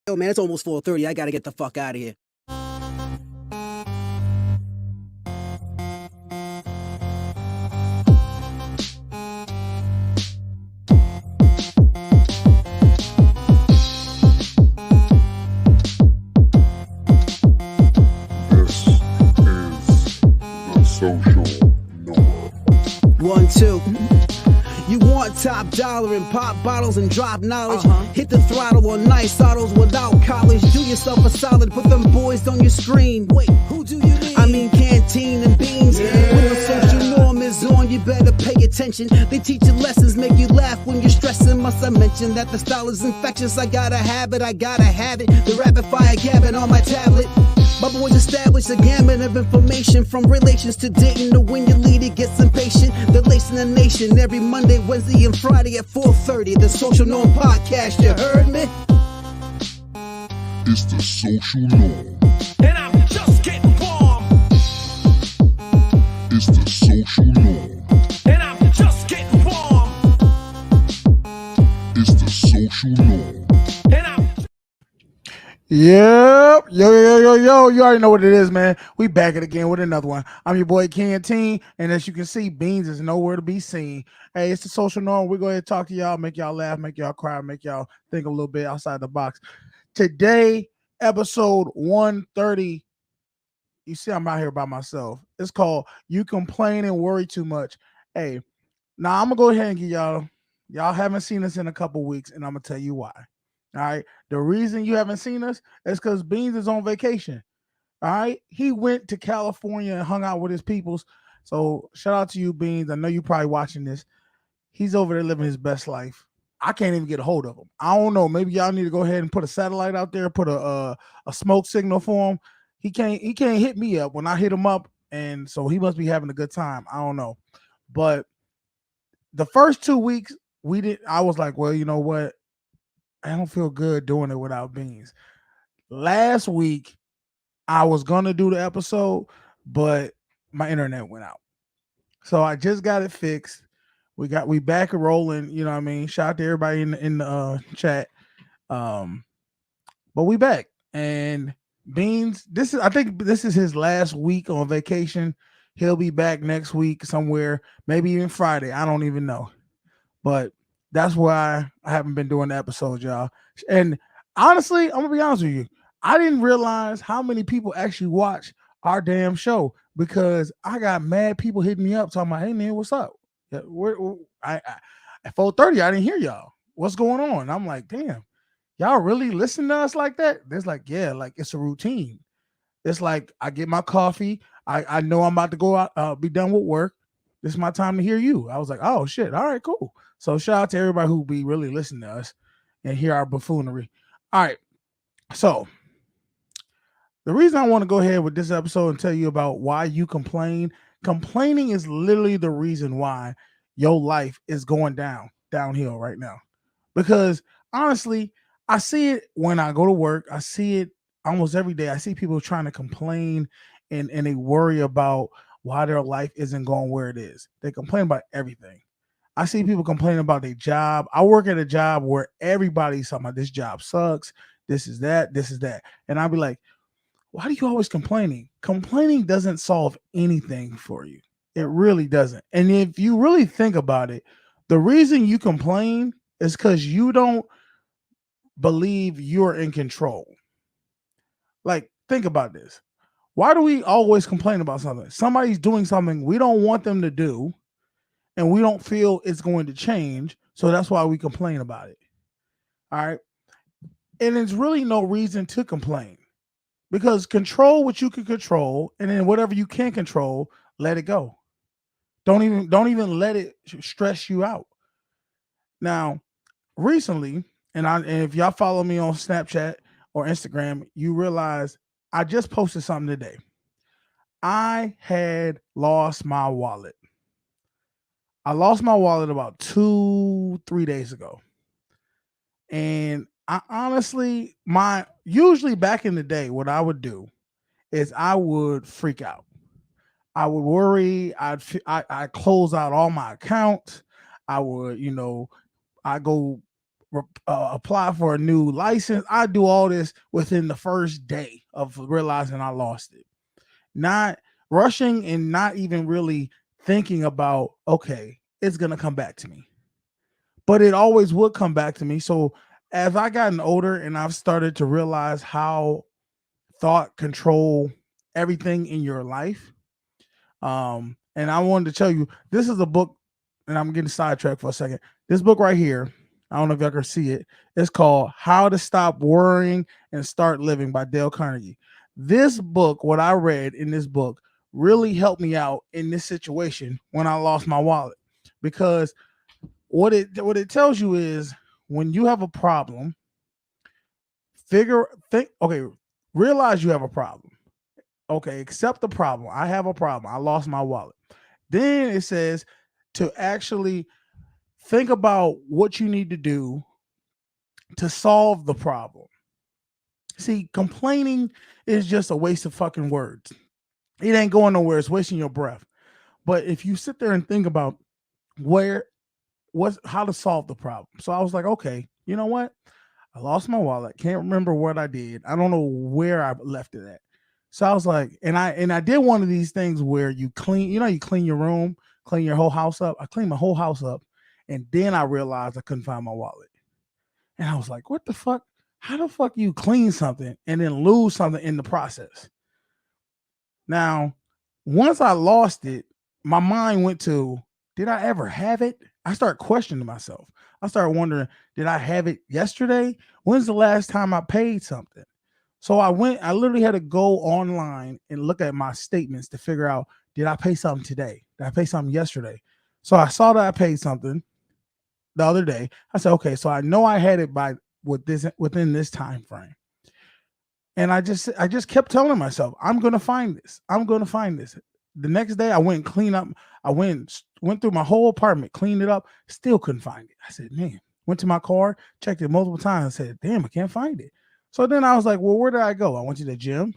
Yo, man, it's almost 4:30. I gotta get the fuck out of here. This is the Social Noah. 1, 2. You want top dollar and pop bottles and drop knowledge? Hit the throttle on nice autos without college. Do yourself a solid, put them boys on your screen. Wait, who do you mean? I mean Canteen and Beans. When the social norm is on, you better pay attention. They teach you lessons, make you laugh when you're stressing. Must I mention that the style is infectious? I gotta have it, I gotta have it. The rapid fire gabbing on my tablet. My boys established a gamut of information from relations to dating to when you lead it gets impatient. They're lacing the nation every Monday, Wednesday, and Friday at 4:30. The Social Norm Podcast, you heard me? It's the Social Norm. And I'm just getting warm. It's the Social Norm. And I'm just getting warm. It's the Social Norm. And I'm Yep. Yo. You already know what it is, man. We back it again with another one. I'm your boy Canteen, and as you can see, Beans is nowhere to be seen. Hey, it's the Social Norm. We're going to talk to y'all, make y'all laugh, make y'all cry, make y'all think a little bit outside the box. Today, episode 130. You see, I'm out here by myself. It's called You Complain and Worry Too Much. Hey, now I'm going to go ahead and give y'all haven't seen us in a couple weeks, and I'm going to tell you why. All right. The reason you haven't seen us is because Beans is on vacation. All right. He went to California and hung out with his peoples. So shout out to you, Beans. I know you're probably watching this. He's over there living his best life. I can't even get a hold of him. I don't know. Maybe y'all need to go ahead and put a satellite out there, put a smoke signal for him. He can't hit me up when I hit him up. And so he must be having a good time. I don't know. But the first 2 weeks, I was like, well, you know what? I don't feel good doing it without Beans. Last week, I was gonna do the episode, but my internet went out. So I just got it fixed. We back and rolling, you know what I mean? Shout out to everybody in the chat. But we back. And Beans, I think this is his last week on vacation. He'll be back next week somewhere, maybe even Friday. I don't even know. But that's why I haven't been doing the episodes, y'all. And honestly, I'm gonna be honest with you. I didn't realize how many people actually watch our damn show because I got mad people hitting me up talking about, "Hey man, what's up?" Yeah, at 4:30, I didn't hear y'all. What's going on? I'm like, damn, y'all really listen to us like that? There's like, yeah, like it's a routine. It's like I get my coffee. I know I'm about to go out, be done with work. This is my time to hear you. I was like, oh shit, all right, cool. So shout out to everybody who be really listening to us and hear our buffoonery. All right. So the reason I want to go ahead with this episode and tell you about why you complain. Complaining is literally the reason why your life is going downhill right now. Because honestly, I see it when I go to work. I see it almost every day. I see people trying to complain and they worry about why their life isn't going where it is. They complain about everything. I see people complaining about their job. I work at a job where everybody's talking about this job sucks. This is that. This is that. And I'll be like, why do you always complaining? Complaining doesn't solve anything for you. It really doesn't. And if you really think about it, the reason you complain is because you don't believe you're in control. Like, think about this. Why do we always complain about something? Somebody's doing something we don't want them to do, and we don't feel it's going to change. So that's why we complain about it. All right. And there's really no reason to complain because control what you can control, and then whatever you can't control, let it go. Don't even let it stress you out. Now, recently, and if y'all follow me on Snapchat or Instagram, you realize I just posted something today. I had lost my wallet. I lost my wallet about 2-3 days ago. And I honestly, usually back in the day, what I would do is I would freak out. I would worry. I'd close out all my accounts. I would, I go apply for a new license. I do all this within the first day of realizing I lost it. Not rushing and not even really thinking about, okay, it's going to come back to me. But it always would come back to me. So as I gotten older and I've started to realize how thought control everything in your life. And I wanted to tell you, this is a book, and I'm getting sidetracked for a second. This book right here, I don't know if y'all can see it. It's called How to Stop Worrying and Start Living by Dale Carnegie. This book, what I read in this book, really helped me out in this situation when I lost my wallet. Because what it tells you is when you have a problem, realize you have a problem. Okay, accept the problem. I have a problem. I lost my wallet. Then it says to actually think about what you need to do to solve the problem. See, complaining is just a waste of fucking words. It ain't going nowhere. It's wasting your breath. But if you sit there and think about how to solve the problem. So I was like, okay, you know what? I lost my wallet. Can't remember what I did. I don't know where I left it at. So I was like, and I did one of these things where you clean, you clean your room, clean your whole house up. I cleaned my whole house up. And then I realized I couldn't find my wallet. And I was like, what the fuck? How the fuck you clean something and then lose something in the process? Now, once I lost it, my mind went to, did I ever have it? I started questioning myself. I started wondering, did I have it yesterday? When's the last time I paid something? So I literally had to go online and look at my statements to figure out, did I pay something today? Did I pay something yesterday? So I saw that I paid something the other day. I said, okay, so I know I had it within this time frame. And I just kept telling myself, I'm going to find this. I'm going to find this. The next day I went and cleaned up. I went through my whole apartment, cleaned it up, still couldn't find it. I said, man, went to my car, checked it multiple times. I said, damn, I can't find it. So then I was like, well, where did I go? I went to the gym.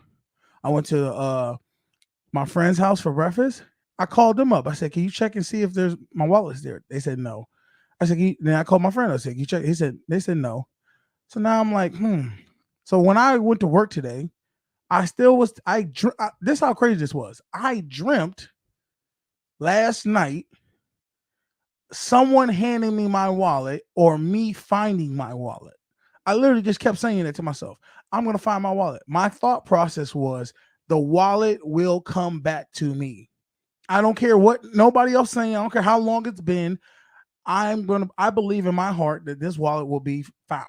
I went to my friend's house for breakfast. I called them up. I said, can you check and see if my wallet's there? They said no. I said, then I called my friend. I said, you check? They said no. So now I'm like, So when I went to work today, this is how crazy this was. I dreamt last night someone handing me my wallet or me finding my wallet. I literally just kept saying that to myself. I'm going to find my wallet. My thought process was the wallet will come back to me. I don't care what nobody else saying. I don't care how long it's been. I believe in my heart that this wallet will be found.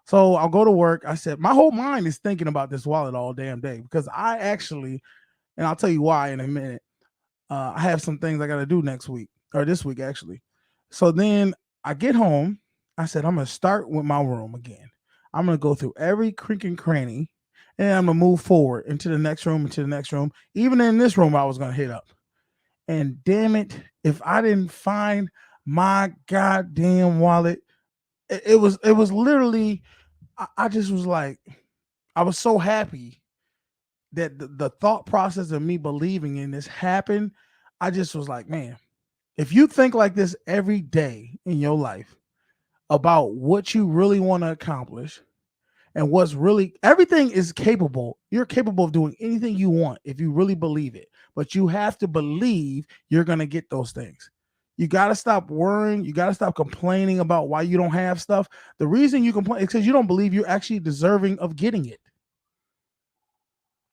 So I'll go to work. I said, my whole mind is thinking about this wallet all damn day because I actually, and I'll tell you why in a minute, I have some things I got to do next week or this week actually. So then I get home. I said, I'm going to start with my room again. I'm going to go through every creak and cranny and I'm going to move forward into the next room, Even in this room, I was going to hit up. And damn it, if I didn't find my goddamn wallet, it was literally, I just was like, I was so happy that the thought process of me believing in this happened. I just was like, man, if you think like this every day in your life about what you really want to accomplish and everything is capable. You're capable of doing anything you want if you really believe it, but you have to believe you're going to get those things. You got to stop worrying. You got to stop complaining about why you don't have stuff. The reason you complain is because you don't believe you're actually deserving of getting it.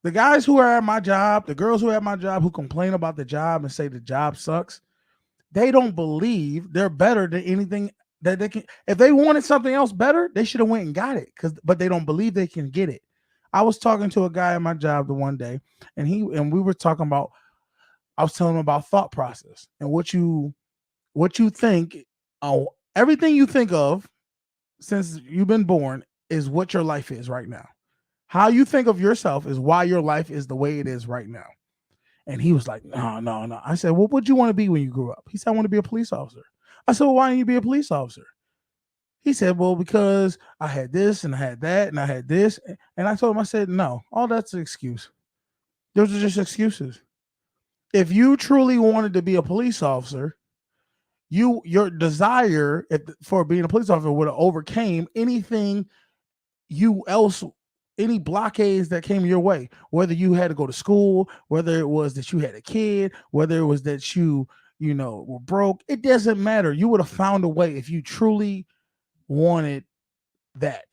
The guys who are at my job, the girls who are at my job who complain about the job and say the job sucks, they don't believe they're better than anything that they can. If they wanted something else better, they should have went and got it. But they don't believe they can get it. I was talking to a guy at my job the one day, and we were talking about. I was telling him about thought process and what you think. Everything you think of since you've been born is what your life is right now. How you think of yourself is why your life is the way it is right now. And he was like, no. I said, well, what'd you want to be when you grew up? He said, I want to be a police officer. I said, well, why didn't you be a police officer? He said, well, because I had this and I had that and I had this. And I told him, I said, no, all that's an excuse. Those are just excuses. If you truly wanted to be a police officer, your desire for being a police officer would have overcame anything any blockades that came your way, whether you had to go to school, whether it was that you had a kid, whether it was that you were broke. It doesn't matter. You would have found a way if you truly wanted that.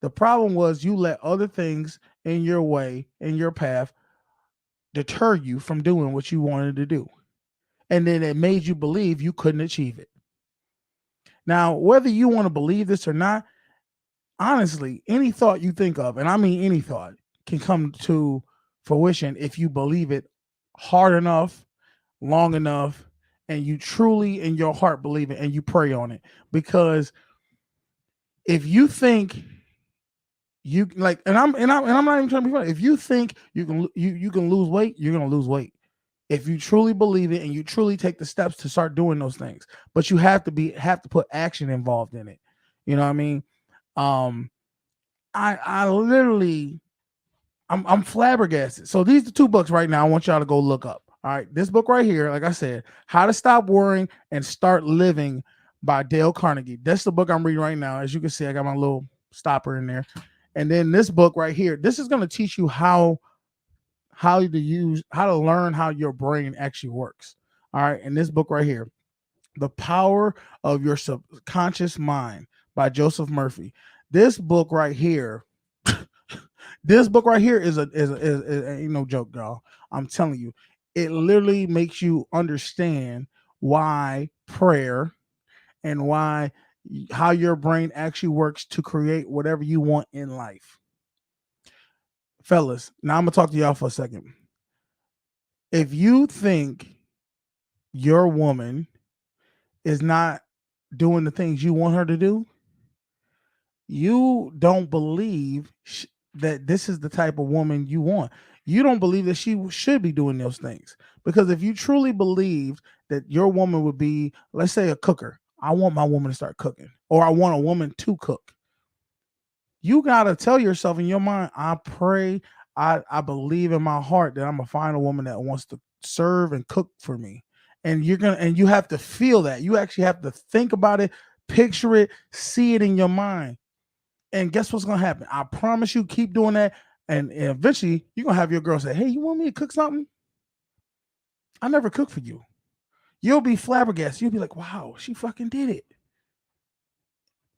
The problem was you let other things in your way, in your path, deter you from doing what you wanted to do. And then it made you believe you couldn't achieve it. Now, whether you want to believe this or not, honestly, any thought you think of, and I mean any thought, can come to fruition if you believe it hard enough, long enough, and you truly in your heart believe it and you pray on it. Because if you think you like, and I'm not even trying to be funny, if you think you can lose weight, you're gonna lose weight. If you truly believe it and you truly take the steps to start doing those things, but you have to put action involved in it. You know what I mean? I literally, I'm flabbergasted. So these are the two books right now I want y'all to go look up. All right, this book right here, like I said, How to Stop Worrying and Start Living by Dale Carnegie. That's the book I'm reading right now. As you can see, I got my little stopper in there. And then this book right here, this is going to teach you how to learn how your brain actually works. All right, and this book right here, The Power of Your Subconscious Mind by Joseph Murphy. This book right here, is ain't no joke, y'all. I'm telling you, it literally makes you understand why prayer and how your brain actually works to create whatever you want in life. Fellas, now I'm gonna talk to y'all for a second. If you think your woman is not doing the things you want her to do, you don't believe that this is the type of woman you want. You don't believe that she should be doing those things. Because if you truly believed that your woman would be, let's say, a cooker, I want my woman to start cooking, or I want a woman to cook. You got to tell yourself in your mind, I pray, I believe in my heart that I'm going to find a woman that wants to serve and cook for me. And you have to feel that. You actually have to think about it, picture it, see it in your mind. And guess what's going to happen? I promise you, keep doing that. And eventually you're going to have your girl say, hey, you want me to cook something? I never cooked for you. You'll be flabbergasted. You'll be like, wow, she fucking did it.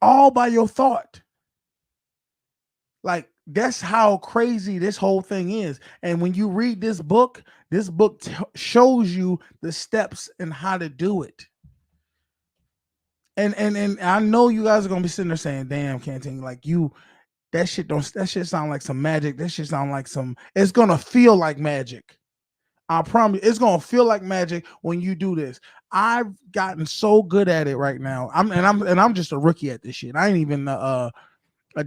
All by your thought. Like, that's how crazy this whole thing is. And when you read this book shows you the steps and how to do it. And I know you guys are gonna be sitting there saying, damn, Canteen, like that shit sound like some magic. That shit sound like it's gonna feel like magic. I promise it's gonna feel like magic when you do this. I've gotten so good at it right now. I'm just a rookie at this shit. I ain't even a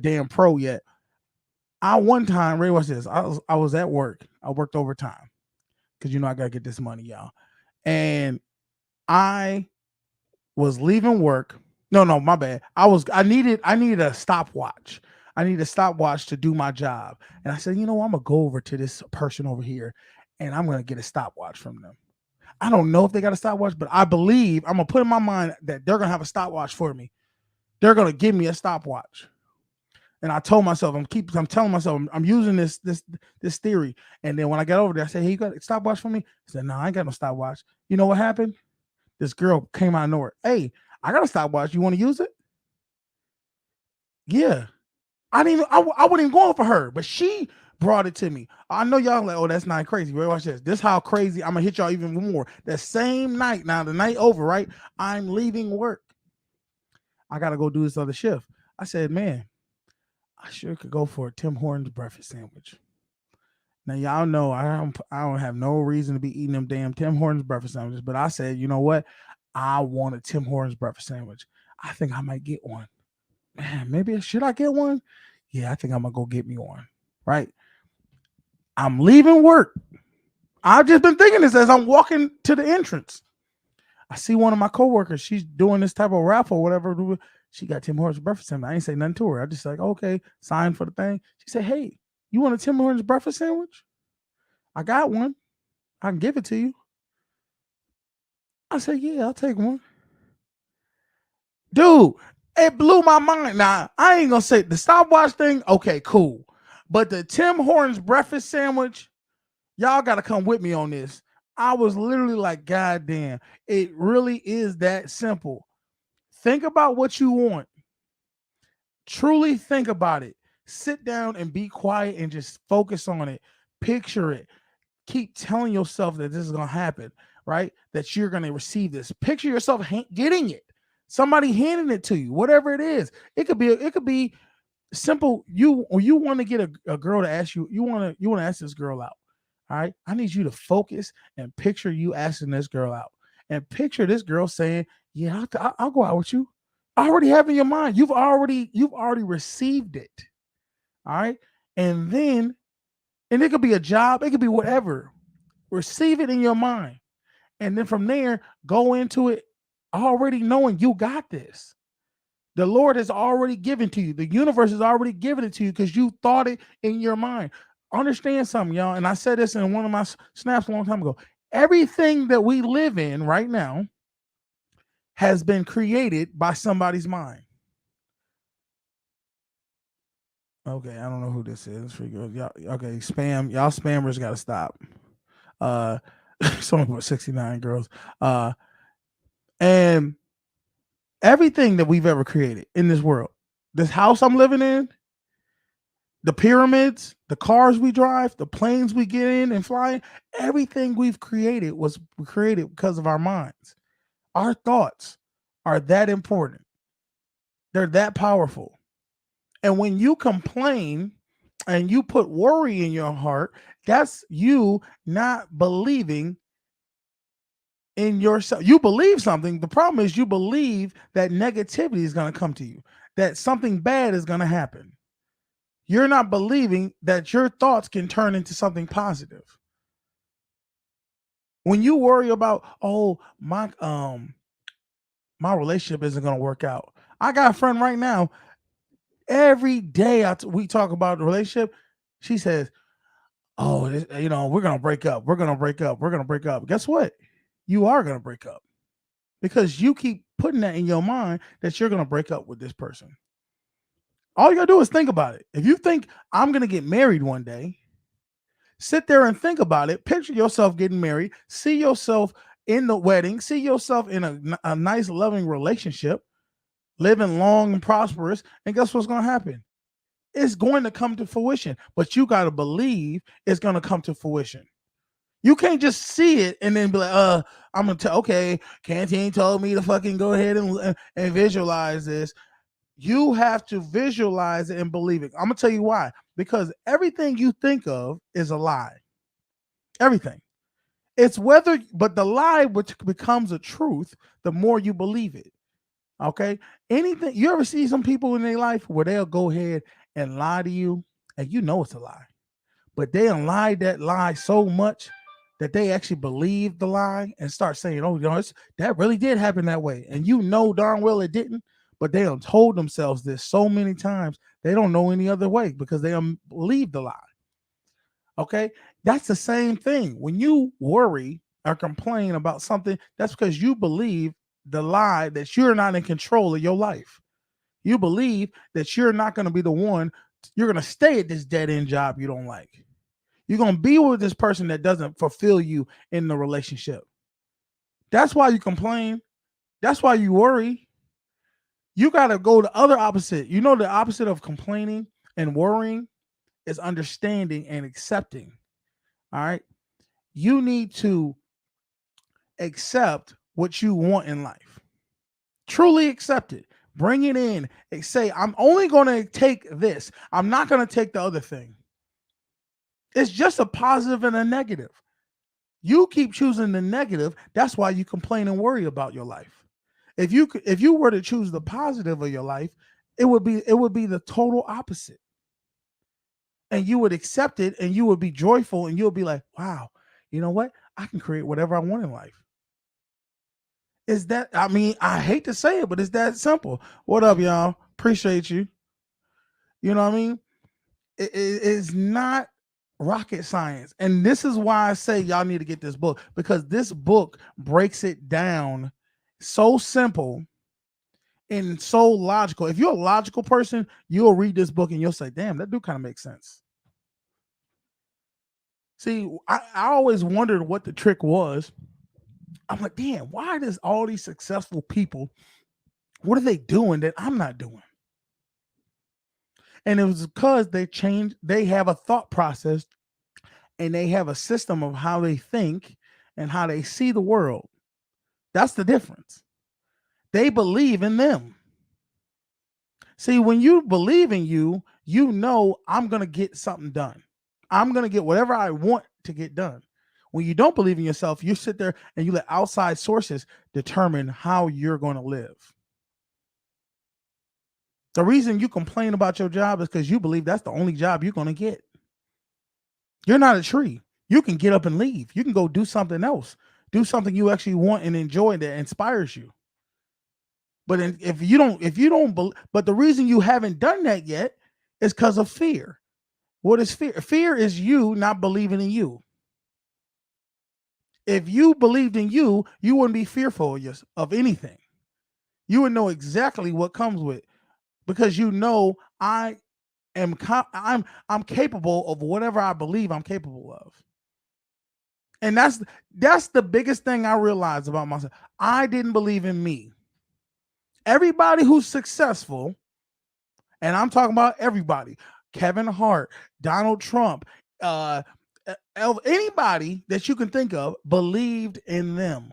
damn pro yet. One time, Ray, watch this. I was at work. I worked overtime because I gotta get this money, y'all. And I was leaving work. No, my bad. I needed a stopwatch. I need a stopwatch to do my job. And I said, I'm gonna go over to this person over here and I'm gonna get a stopwatch from them. I don't know if they got a stopwatch, but I believe I'm gonna put in my mind that they're gonna have a stopwatch for me. They're gonna give me a stopwatch. And I told myself, I'm telling myself, I'm using this theory. And then when I got over there, I said, hey, you got a stopwatch for me? I said, no, I ain't got no stopwatch. You know what happened? This girl came out of nowhere. Hey, I got a stopwatch. You want to use it? Yeah. I wasn't even going for her, but she brought it to me. I know y'all like, oh, that's not crazy. Wait, watch this. This how crazy. I'm gonna hit y'all even more. That same night, now the night over, right? I'm leaving work. I gotta go do this other shift. I said, man, I sure could go for a Tim Hortons breakfast sandwich. Now, y'all know I don't have no reason to be eating them damn Tim Hortons breakfast sandwiches, but I said, you know what? I want a Tim Hortons breakfast sandwich. I think I might get one. Man, maybe should I get one? Yeah, I think I'm going to go get me one, right? I'm leaving work. I've just been thinking this as I'm walking to the entrance. I see one of my coworkers. She's doing this type of raffle or whatever. She got Tim Hortons breakfast sandwich. I ain't say nothing to her. I just like, okay, sign for the thing. She said, hey, you want a Tim Hortons breakfast sandwich? I got one. I can give it to you. I said, yeah, I'll take one. Dude, it blew my mind. Now, I ain't gonna say the stopwatch thing, okay, cool. But the Tim Hortons breakfast sandwich, y'all gotta come with me on this. I was literally like, God damn, it really is that simple. Think about what you want. Truly think about it. Sit down and be quiet and just focus on it. Picture it. Keep telling yourself that this is going to happen, right? That you're going to receive this. Picture yourself getting it. Somebody handing it to you, whatever it is. It could be simple. You want to get a girl to ask you, you want to ask this girl out. All right. I need you to focus and picture you asking this girl out. And picture this girl saying, yeah, I'll go out with you. I already have in your mind. You've already received it. All right. And it could be a job, it could be whatever. Receive it in your mind. And then from there, go into it already knowing you got this. The Lord has already given to you. The universe has already given it to you because you thought it in your mind. Understand something, y'all. And I said this in one of my snaps a long time ago. Everything that we live in right now has been created by somebody's mind. Okay, I don't know who this is. Y'all, okay, spam. Y'all spammers got to stop. Someone put 69 girls. And everything that we've ever created in this world, this house I'm living in, the pyramids, the cars we drive, the planes we get in and fly, everything we've created was created because of our minds. Our thoughts are that important. They're that powerful. And when you complain and you put worry in your heart, that's you not believing in yourself. You believe something. The problem is you believe that negativity is going to come to you, that something bad is going to happen. You're not believing that your thoughts can turn into something positive. When you worry about, oh, my relationship isn't going to work out. I got a friend right now. Every day we talk about the relationship, she says, oh, we're going to break up. We're going to break up. We're going to break up. Guess what? You are going to break up because you keep putting that in your mind that you're going to break up with this person. All you got to do is think about it. If you think I'm going to get married one day, sit there and think about it. Picture yourself getting married. See yourself in the wedding. See yourself in a nice, loving relationship, living long and prosperous. And guess what's going to happen? It's going to come to fruition, but you got to believe it's going to come to fruition. You can't just see it and then be like, I'm going to tell, okay, Canteen told me to fucking go ahead and visualize this. You have to visualize it and believe it. I'm going to tell you why. Because everything you think of is a lie. Everything. It's but the lie which becomes a truth, the more you believe it. Okay? Anything, you ever see some people in their life where they'll go ahead and lie to you and you know it's a lie. But they'll lie that lie so much that they actually believe the lie and start saying, oh, that really did happen that way. And you know darn well it didn't, but they have told themselves this so many times, they don't know any other way because they believe the lie. Okay? That's the same thing. When you worry or complain about something, that's because you believe the lie that you're not in control of your life. You believe that you're not going to be the one, you're going to stay at this dead-end job you don't like. You're going to be with this person that doesn't fulfill you in the relationship. That's why you complain. That's why you worry. You got to go the other opposite. You know, the opposite of complaining and worrying is understanding and accepting. All right. You need to accept what you want in life. Truly accept it. Bring it in and say, I'm only going to take this. I'm not going to take the other thing. It's just a positive and a negative. You keep choosing the negative. That's why you complain and worry about your life. If you were to choose the positive of your life, it would be the total opposite. And you would accept it and you would be joyful and you'll be like, wow, you know what? I can create whatever I want in life. I hate to say it, but it's that simple. What up, y'all? Appreciate you. You know what I mean? It is not rocket science. And this is why I say y'all need to get this book, because this book breaks it down so simple and so logical. If you're a logical person, you'll read this book and you'll say, damn, that do kind of make sense. See, I always wondered what the trick was. I'm like, damn, why does all these successful people, what are they doing that I'm not doing? And it was because they have a thought process and they have a system of how they think and how they see the world. That's the difference. They believe in them. See, when you believe in you, you know I'm going to get something done. I'm going to get whatever I want to get done. When you don't believe in yourself, you sit there and you let outside sources determine how you're going to live. The reason you complain about your job is because you believe that's the only job you're going to get. You're not a tree. You can get up and leave. You can go do something else. Do something you actually want and enjoy that inspires you. But if you don't, but the reason you haven't done that yet is because of fear. What is fear? Fear is you not believing in you. If you believed in you, you wouldn't be fearful of anything. You would know exactly what comes with it, because you know I'm capable of whatever I believe I'm capable of. And that's the biggest thing I realized about myself. I didn't believe in me. Everybody who's successful, and I'm talking about everybody, Kevin Hart, Donald Trump, anybody that you can think of believed in them.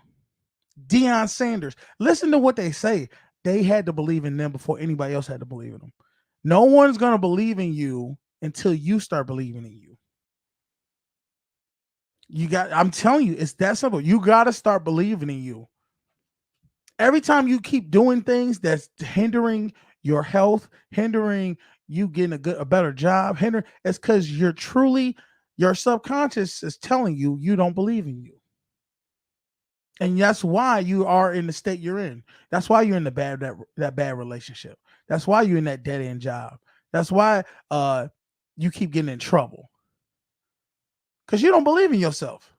Deion Sanders, listen to what they say. They had to believe in them before anybody else had to believe in them. No one's going to believe in you until you start believing in you. I'm telling you, it's that simple. You got to start believing in you. Every time you keep doing things that's hindering your health, hindering you getting a better job, it's because your subconscious is telling you you don't believe in you. And that's why you are in the state you're in. That's why you're in that bad relationship. That's why you're in that dead end job. That's why you keep getting in trouble. Because you don't believe in yourself.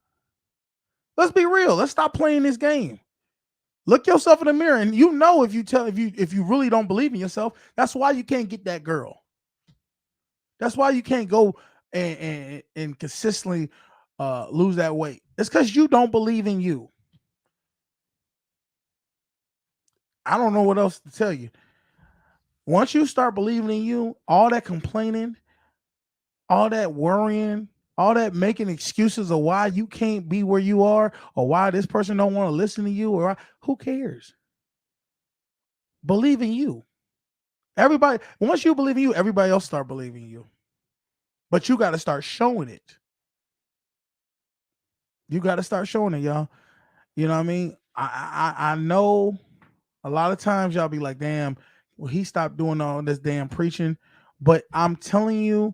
Let's be real. Let's stop playing this game. Look yourself in the mirror, and you know if you really don't believe in yourself, that's why you can't get that girl. That's why you can't go and consistently lose that weight. It's because you don't believe in you. I don't know what else to tell you. Once you start believing in you, all that complaining, all that worrying, all that making excuses of why you can't be where you are, or why this person don't want to listen to you, or who cares? Believe in you. Everybody, once you believe in you, everybody else start believing in you. But you got to start showing it. You got to start showing it, y'all. You know what I mean? I know a lot of times y'all be like, damn, well, he stopped doing all this damn preaching. But I'm telling you,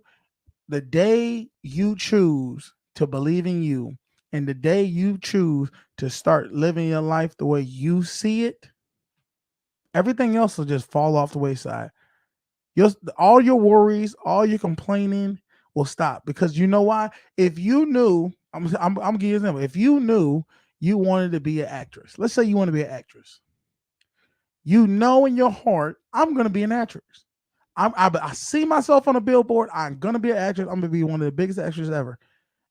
the day you choose to believe in you, and the day you choose to start living your life the way you see it, everything else will just fall off the wayside. All your worries, all your complaining will stop. Because you know why? If you knew, I'm giving you an example. If you knew you wanted to be an actress, let's say you want to be an actress, you know in your heart, I'm going to be an actress. I see myself on a billboard. I'm going to be an actress. I'm going to be one of the biggest actors ever.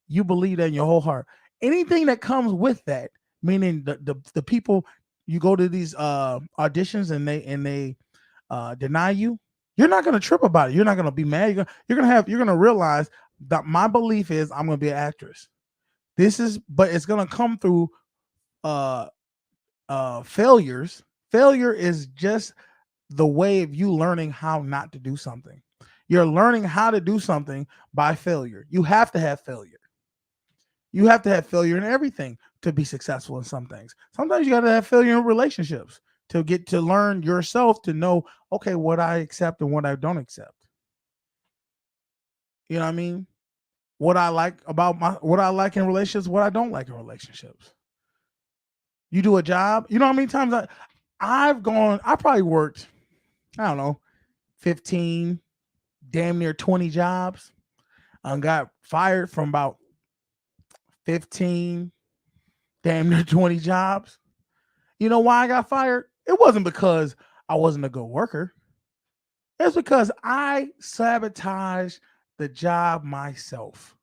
You believe that in your whole heart. Anything that comes with that, meaning the people, you go to these auditions and they deny you, you're not going to trip about it. You're not going to be mad. You're going to realize that my belief is I'm going to be an actress. But it's going to come through failures. Failure is just the way of you learning how not to do something. You're learning how to do something by failure. You have to have failure. You have to have failure in everything to be successful in some things. Sometimes you got to have failure in relationships to get to learn yourself, to know, okay, what I accept and what I don't accept. You know what I mean? What I like in relationships, what I don't like in relationships. You do a job, you know how many times I probably worked, I don't know, 15, damn near 20 jobs. I got fired from about 15, damn near 20 jobs. You know why I got fired? It wasn't because I wasn't a good worker. It's because I sabotaged the job myself.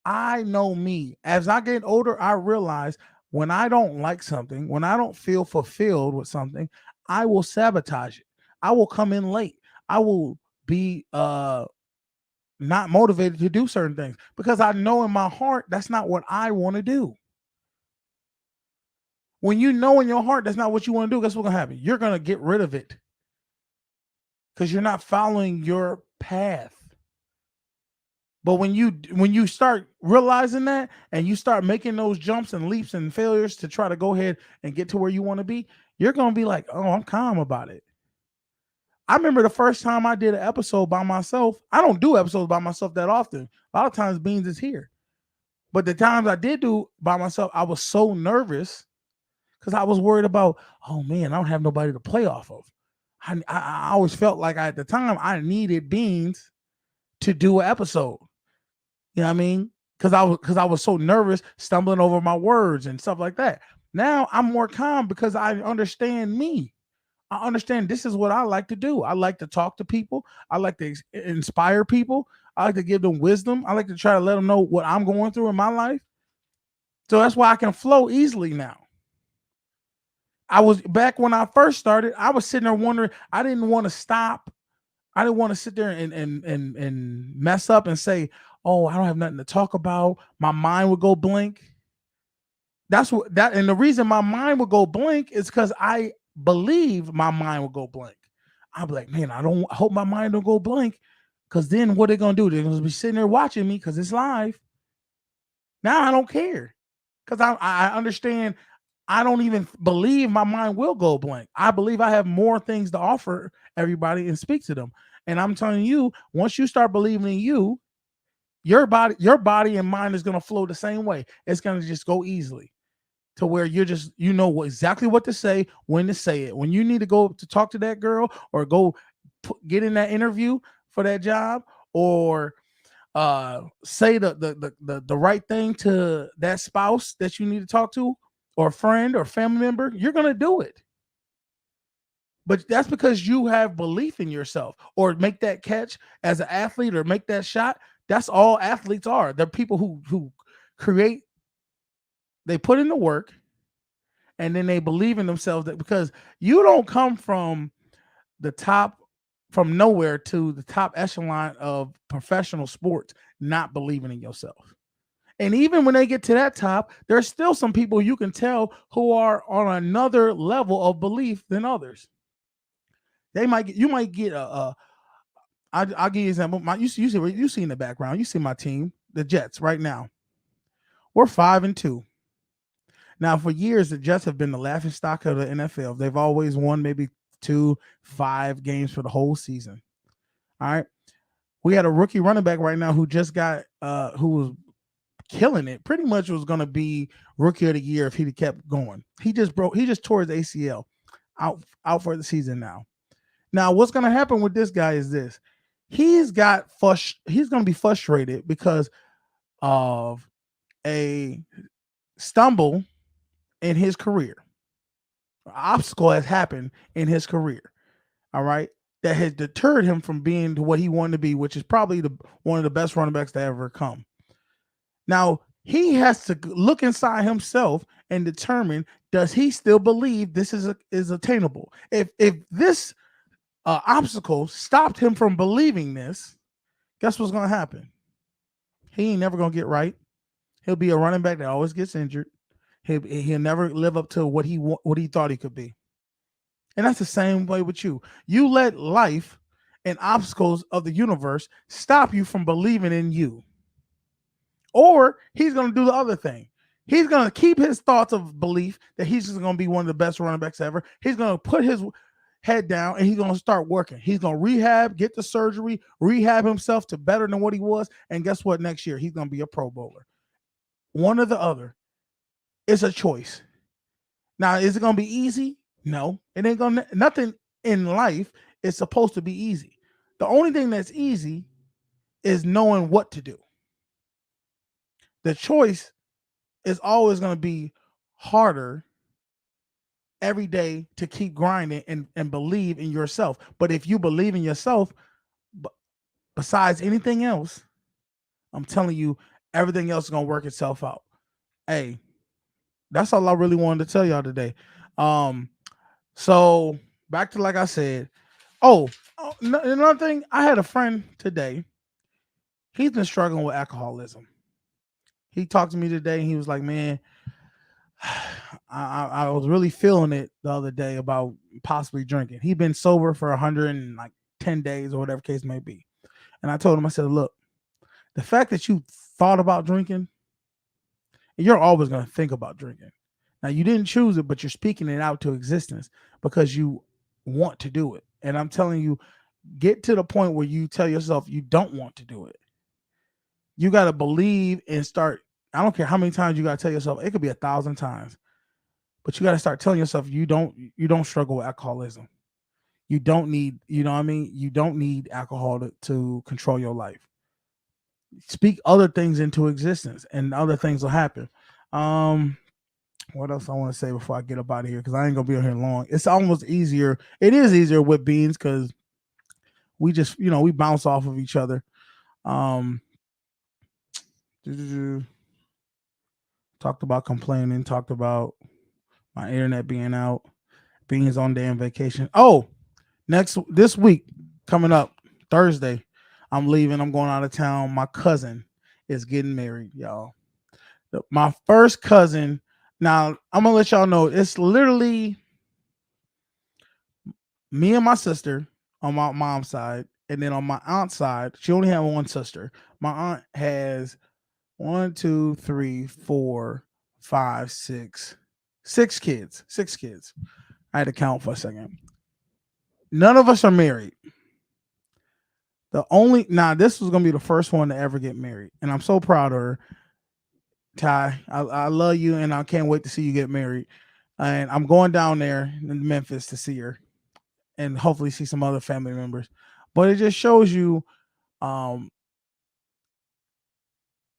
I know me. As I get older, I realize when I don't like something, when I don't feel fulfilled with something, I will sabotage it. I will come in late. I will be not motivated to do certain things because I know in my heart that's not what I want to do. When you know in your heart that's not what you want to do, guess what's gonna happen? You're gonna get rid of it because you're not following your path. But when you start realizing that and you start making those jumps and leaps and failures to try to go ahead and get to where you want to be, you're gonna be like, oh, I'm calm about it. I remember the first time I did an episode by myself. I don't do episodes by myself that often. A lot of times Beans is here. But the times I did do by myself, I was so nervous because I was worried about, oh man, I don't have nobody to play off of. I always felt like at the time I needed Beans to do an episode. You know what I mean? Because I was so nervous, stumbling over my words and stuff like that. Now I'm more calm because I understand me. I understand this is what I like to do. I like to talk to people. I like to inspire people. I like to give them wisdom. I like to try to let them know what I'm going through in my life. So that's why I can flow easily now. I was back when I first started, I was sitting there wondering, I didn't want to stop. I didn't want to sit there and mess up and say, oh, I don't have nothing to talk about. My mind would go blank. And the reason my mind would go blank is because I believe my mind will go blank. I'm like, man, I hope my mind don't go blank, because then what they're gonna do? They're gonna be sitting there watching me because it's live. Now I don't care because I understand. I don't even believe my mind will go blank. I believe I have more things to offer everybody and speak to them. And I'm telling you, once you start believing in you, your body and mind is gonna flow the same way. It's gonna just go easily to where you know exactly what to say, when to say it. When you need to go to talk to that girl or go get in that interview for that job, or say the right thing to that spouse that you need to talk to, or friend or family member, you're going to do it. But that's because you have belief in yourself, or make that catch as an athlete, or make that shot. That's all athletes are. They're people who create. They put in the work, and then they believe in themselves. That because you don't come from nowhere to the top echelon of professional sports not believing in yourself. And even when they get to that top, there's still some people you can tell who are on another level of belief than others. You might get I'll give you an example. You see in the background, you see my team, the Jets right now. We're 5-2. Now, for years, the Jets have been the laughingstock of the NFL. They've always won maybe 2-5 games for the whole season. All right. We had a rookie running back right now who just got who was killing it. Pretty much was going to be rookie of the year if he kept going. He just tore his ACL, out for the season now. Now, what's going to happen with this guy is this. He's going to be frustrated because of a stumble in his career. An obstacle has happened in his career. All right. That has deterred him from being to what he wanted to be, which is probably one of the best running backs to ever come. Now, he has to look inside himself and determine, does he still believe this is attainable? If this obstacle stopped him from believing this, guess what's going to happen? He ain't never going to get right. He'll be a running back that always gets injured. He'll never live up to what he thought he could be. And that's the same way with you. You let life and obstacles of the universe stop you from believing in you. Or he's going to do the other thing. He's going to keep his thoughts of belief that he's just going to be one of the best running backs ever. He's going to put his head down and he's going to start working. He's going to rehab, get the surgery, rehab himself to better than what he was. And guess what? Next year, he's going to be a Pro Bowler. One or the other. It's a choice. Now, is it going to be easy? No. It ain't going to. Nothing in life is supposed to be easy. The only thing that's easy is knowing what to do. The choice is always going to be harder every day to keep grinding and believe in yourself. But if you believe in yourself, besides anything else, I'm telling you, everything else is going to work itself out. Hey, that's all I really wanted to tell y'all today. So back to, like I said, another thing, I had a friend today. He's been struggling with alcoholism. He talked to me today and he was like, man, I was really feeling it the other day about possibly drinking. He'd been sober for 110 days or whatever case may be. And I told him, I said, look, the fact that you thought about drinking, you're always going to think about drinking. Now, you didn't choose it, but you're speaking it out to existence because you want to do it. And I'm telling you, get to the point where you tell yourself you don't want to do it. You got to believe and start. I don't care how many times you got to tell yourself. It could be 1,000 times, but you got to start telling yourself you don't struggle with alcoholism. You don't need, you know what I mean? You don't need alcohol to control your life. Speak other things into existence and other things will happen. What else I want to say before I get up out of here? Because I ain't gonna be on here long. It's almost easier. It is easier with Beans because we just, we bounce off of each other. Talked about complaining, talked about my internet being out, Beans on damn vacation. Oh, this week coming up Thursday, I'm leaving. I'm going out of town. My cousin is getting married, y'all. My first cousin. Now I'm gonna let y'all know it's literally me and my sister on my mom's side, and then on my aunt's side, she only had one sister. My aunt has 1, 2, 3, 4, 5, 6 kids. 6 kids. I had to count for a second. None of us are married. This was gonna be the first one to ever get married, and I'm so proud of her. Ty, I love you, and I can't wait to see you get married. And I'm going down there in Memphis to see her, and hopefully see some other family members. But it just shows you,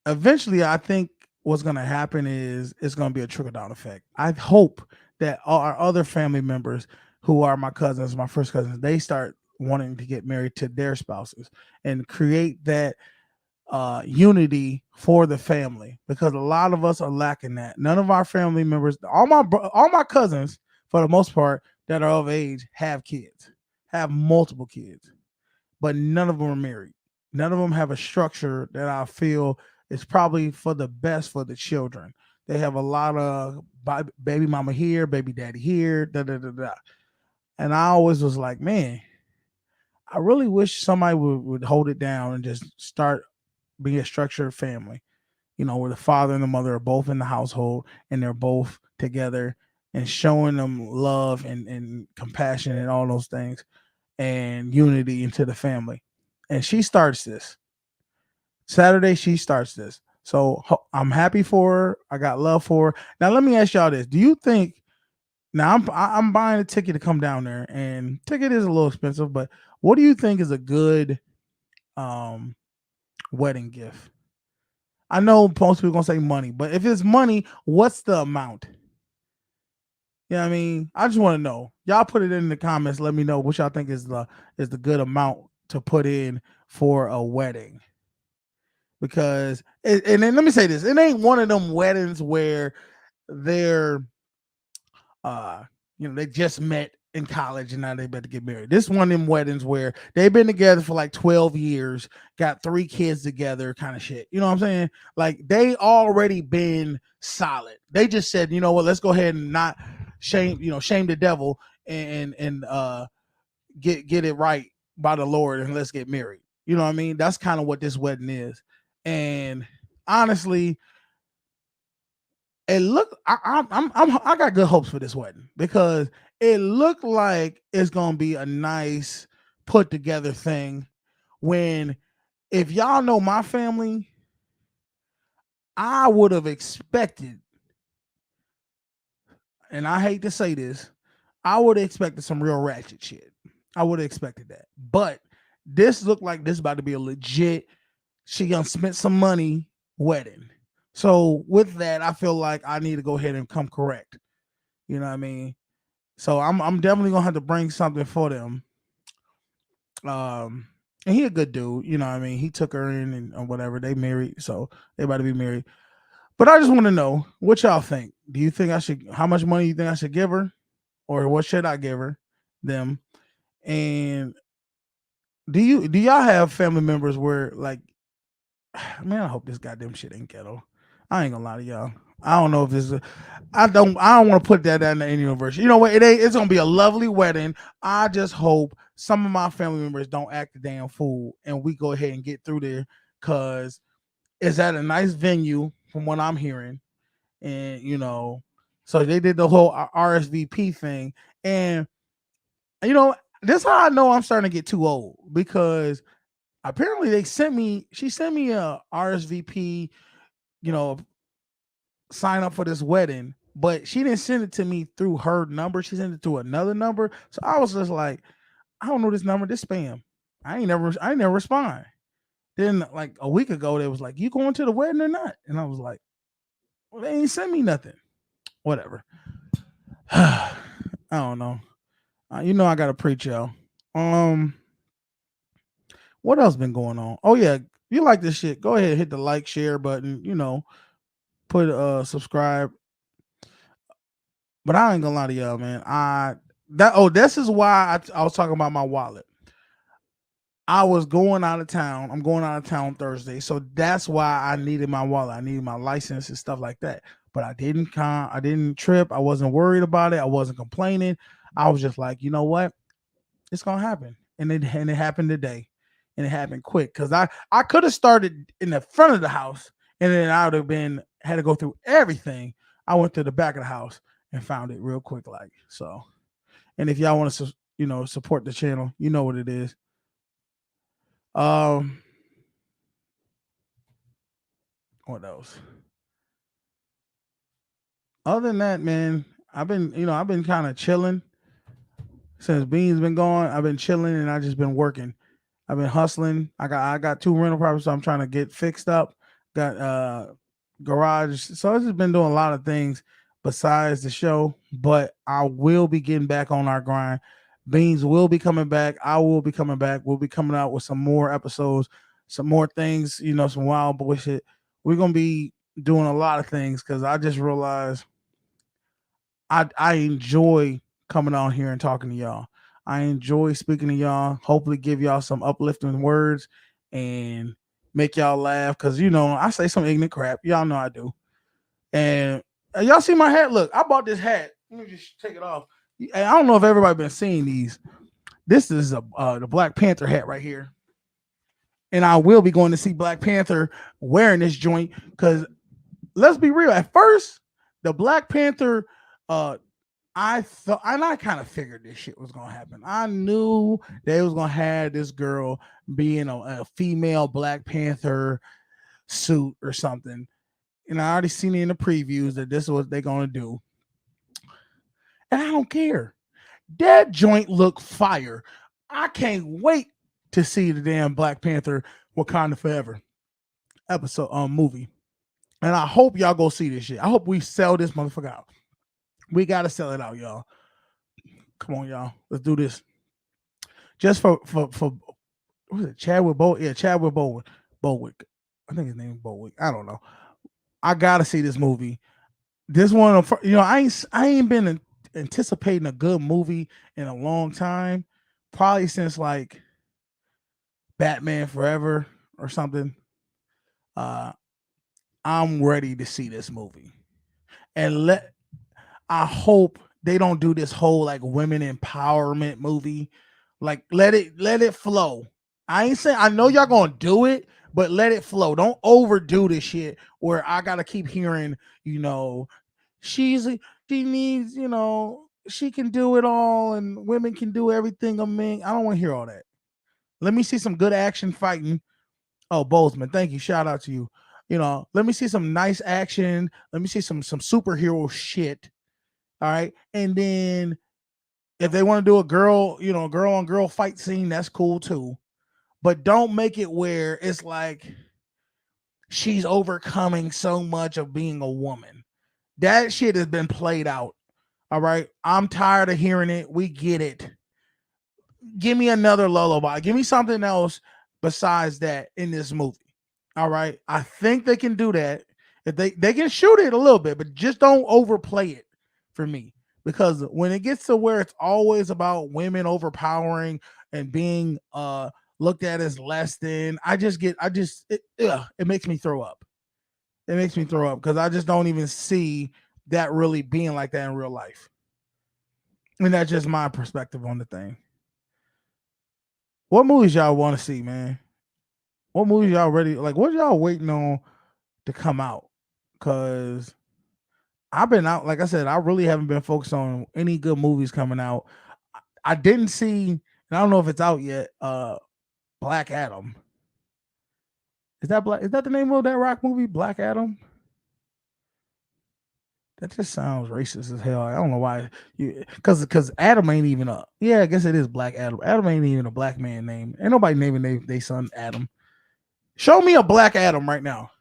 eventually, I think what's going to happen is it's going to be a trickle down effect. I hope that our other family members, who are my cousins, my first cousins, they start wanting to get married to their spouses and create that unity for the family, because a lot of us are lacking that. None of our family members, all my cousins, for the most part, that are of age have kids, have multiple kids, but none of them are married. None of them have a structure that I feel is probably for the best for the children. They have a lot of baby mama here, baby daddy here, And I always was like, man, I really wish somebody would hold it down and just start being a structured family, where the father and the mother are both in the household and they're both together and showing them love and compassion and all those things and unity into the family. And she starts this Saturday. She starts this. So I'm happy for her. I got love for her. Now, let me ask y'all this. Do you think, now I'm buying a ticket to come down there, and ticket is a little expensive, but what do you think is a good wedding gift? I know most people are going to say money, but if it's money, what's the amount? You know what I mean? I just want to know. Y'all put it in the comments. Let me know what y'all think is the good amount to put in for a wedding. Because, and then let me say this, it ain't one of them weddings where they're, they just met in college and now they better get married. This one of them weddings where they've been together for like 12 years, got 3 kids together, kind of shit. You know what I'm saying? Like, they already been solid. They just said, you know what, let's go ahead and not shame the devil and get it right by the Lord, and let's get married. You know what I mean? That's kind of what this wedding is. And honestly, it looked, I got good hopes for this wedding, because it looked like it's gonna be a nice put together thing. When, if y'all know my family, I would have expected, and I hate to say this, I would have expected some real ratchet shit. I would have expected that. But this looked like this about to be a legit she done spent some money wedding. So with that, I feel like I need to go ahead and come correct. You know what I mean? So I'm definitely gonna have to bring something for them. And he a good dude, you know what I mean? He took her in and or whatever. They married, so they about to be married. But I just want to know what y'all think. Do you think I should how much money you think I should give her? Or what should I give her? Them. And do y'all have family members where like man, I hope this goddamn shit ain't ghetto. I ain't gonna lie to y'all. I don't know if this is. I don't want to put that in the universe. You know what? It ain't. It's gonna be a lovely wedding. I just hope some of my family members don't act a damn fool, and we go ahead and get through there, cause it's at a nice venue from what I'm hearing, and so they did the whole RSVP thing, and you know this is how I know I'm starting to get too old because apparently she sent me a RSVP, you know, sign up for this wedding, but she didn't send it to me through her number. She sent it to another number. So I was just like, I don't know this number, this spam. I ain't never respond. Then like a week ago, they was like, you going to the wedding or not? And I was like, well, they ain't sent me nothing. Whatever. I don't know. I gotta preach, y'all. What else been going on? Oh yeah, you like this shit? Go ahead, hit the like, share button. Put subscribe. But I ain't gonna lie to y'all, man. This is why I was talking about my wallet. I was going out of town. I'm going out of town Thursday, so that's why I needed my wallet. I needed my license and stuff like that. But I didn't trip. I wasn't worried about it. I wasn't complaining. I was just like, you know what? It's gonna happen, and it happened today, and it happened quick because I could have started in the front of the house, and then I would have had to go through everything. I went to the back of the house and found it real quick, like so. And if y'all want to, support the channel, you know what it is. What else? Other than that, man, I've been kind of chilling since Bean's been gone. I've been chilling and I just been working. I've been hustling. I got 2 rental properties, so I'm trying to get fixed up. Got garage, so I've just been doing a lot of things besides the show. But I will be getting back on our grind. Beans will be coming back. I will be coming back. We'll be coming out with some more episodes, some more things, some wild boy shit. We're gonna be doing a lot of things because I just realized I enjoy coming on here and talking to y'all. I enjoy speaking to y'all. Hopefully give y'all some uplifting words and make y'all laugh because I say some ignorant crap. Y'all know I do. And y'all see my hat? Look, I bought this hat. Let me just take it off. I don't know if everybody been seeing these. This is the Black Panther hat right here. And I will be going to see Black Panther wearing this joint because let's be real. At first, the Black Panther, I thought, and I kind of figured this shit was gonna happen. I knew they was gonna have this girl being a female Black Panther suit or something, and I already seen it in the previews that this is what they're gonna do, and I don't care. That joint look fire. I can't wait to see the damn Black Panther Wakanda Forever episode movie, and I hope y'all go see this shit. I hope we sell this motherfucker out. We gotta sell it out, y'all. Come on, y'all. Let's do this. Just for what was it? Chadwick Boseman? Yeah, Chadwick Boseman. I think his name is Boseman. I don't know. I gotta see this movie. This one, I ain't been anticipating a good movie in a long time. Probably since like Batman Forever or something. I'm ready to see this movie. And I hope they don't do this whole like women empowerment movie. Like let it flow. I ain't saying I know y'all gonna do it, but let it flow. Don't overdo this shit where I gotta keep hearing, she needs, she can do it all and women can do everything. I don't want to hear all that. Let me see some good action fighting. Oh, Boseman, thank you. Shout out to you. Let me see some nice action. Let me see some superhero shit. All right. And then if they want to do a girl on girl fight scene, that's cool too. But don't make it where it's like she's overcoming so much of being a woman. That shit has been played out. All right. I'm tired of hearing it. We get it. Give me another lullaby. Give me something else besides that in this movie. All right. I think they can do that. If they can shoot it a little bit, but just don't overplay it for me. Because when it gets to where it's always about women overpowering and being looked at as less than, it makes me throw up. It makes me throw up because I just don't even see that really being like that in real life. And that's just my perspective on the thing. What movies y'all want to see, man? What movies y'all ready? Like, what y'all waiting on to come out? Because I've been out, like I said, I really haven't been focused on any good movies coming out. I didn't see, and I don't know if it's out yet, Black Adam. Is that the name of that Rock movie, Black Adam? That just sounds racist as hell. I don't know why. Because Adam ain't even a. Yeah, I guess it is Black Adam. Adam ain't even a black man name. Ain't nobody naming their son Adam. Show me a Black Adam right now.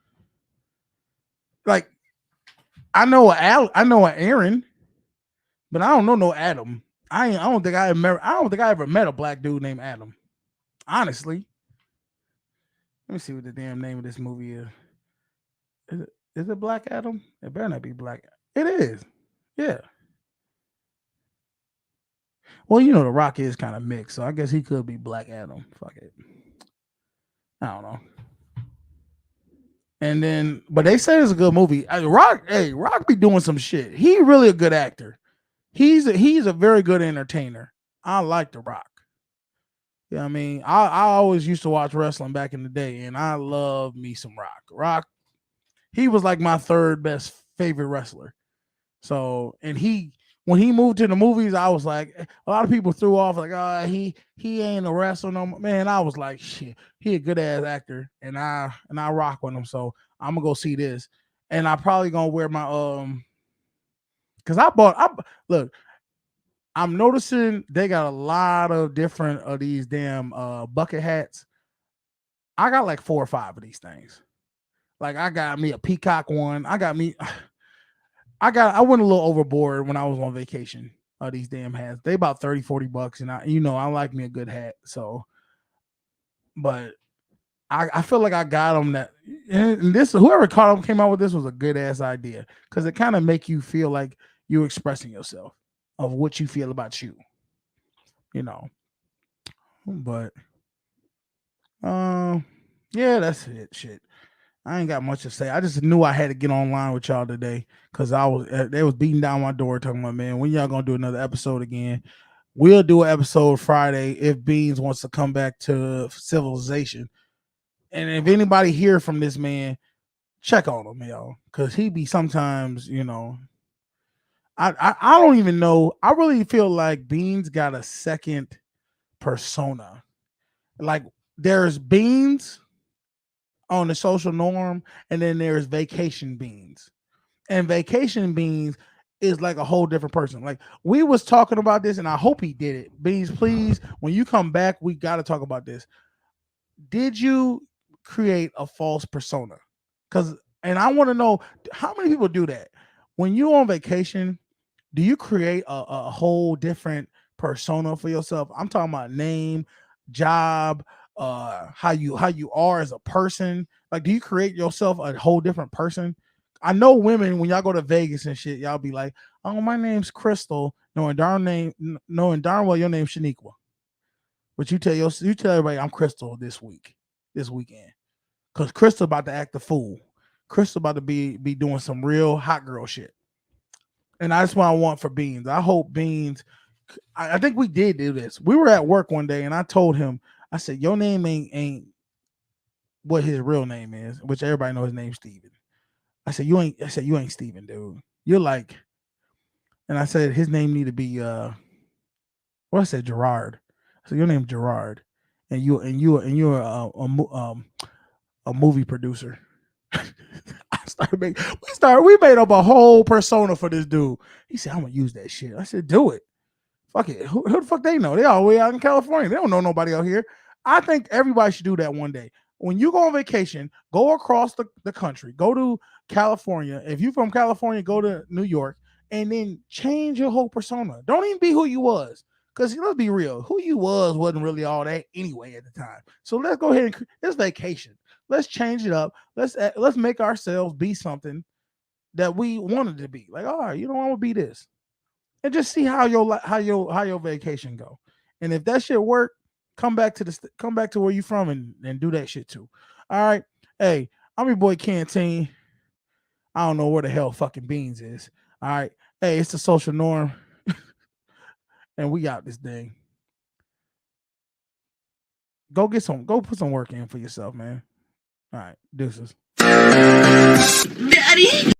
Like, I know an Aaron, but I don't know no Adam. I don't think I ever met a black dude named Adam. Honestly. Let me see what the damn name of this movie is. Is it Black Adam? It better not be Black. It is. Yeah. Well, you know, The Rock is kind of mixed, so I guess he could be Black Adam. Fuck it. I don't know. And then, but they say it's a good movie. Rock be doing some shit. He really a good actor. He's a very good entertainer. I like The Rock. Yeah, you know I mean, I always used to watch wrestling back in the day, and I love me some Rock. Rock, he was like my third best favorite wrestler. So, and when he moved to the movies, I was like, a lot of people threw off like, oh, he ain't a wrestler no more. Man, I was like, shit, he a good ass actor, and I rock with him. So I'm gonna go see this, and I probably gonna wear my because look, I'm noticing they got a lot of different of these damn bucket hats. I got like 4 or 5 of these things. Like I got me a peacock one. I went a little overboard when I was on vacation. These damn hats. They about $30-$40, and I like me a good hat. So, but I feel like I got them that. And this, whoever caught them came out with this was a good ass idea because it kind of make you feel like you're expressing yourself of what you feel about you. But yeah, that's it. Shit. I ain't got much to say. I just knew I had to get online with y'all today because they was beating down my door talking about, man, when y'all gonna do another episode again? We'll do an episode Friday if Beans wants to come back to civilization. And if anybody hear from this man, check on him, yo, because he be sometimes, I don't even know. I really feel like Beans got a second persona. Like there's Beans on the social norm, and then there's Vacation Beans, and Vacation Beans is like a whole different person. Like we was talking about this, and I hope he did it. Beans, please, when you come back, we got to talk about this. Did you create a false persona? And I want to know how many people do that. When you're on vacation, do you create a whole different persona for yourself? I'm talking about name, job, how you are as a person. Like, do you create yourself a whole different person? I know women, when y'all go to Vegas and shit, y'all be like, oh, my name's Crystal, knowing darn well your name's Shaniqua. But you tell everybody I'm Crystal this weekend. Because Crystal about to act a fool. Crystal about to be doing some real hot girl shit. And that's what I want for Beans. I hope Beans, I think we did do this. We were at work one day and I told him, I said, your name ain't what his real name is, which everybody knows his name's Steven. I said, you ain't Steven, dude. You're like, and I said his name need to be I said Gerard. So your name's Gerard. And you're a movie producer. We made up a whole persona for this dude. He said, I'm gonna use that shit. I said, do it. Fuck it. Who the fuck they know? They all the way out in California. They don't know nobody out here. I think everybody should do that one day. when you go on vacation, go across the country, go to California. If you're from California, go to New York, and then change your whole persona. Don't even be who you was. Because let's be real, who you was wasn't really all that anyway at the time. So let's go ahead and it's vacation. Let's change it up. Let's make ourselves be something that we wanted to be. Like, all right, you know, I'm gonna be this, and just see how your vacation go. And if that shit work, come back to where you from and do that shit too. All right, hey, I'm your boy Canteen. I don't know where the hell fucking Beans is. All right, hey, it's the social norm. And we got this thing. Go put some work in for yourself, man. All right, deuces. Daddy.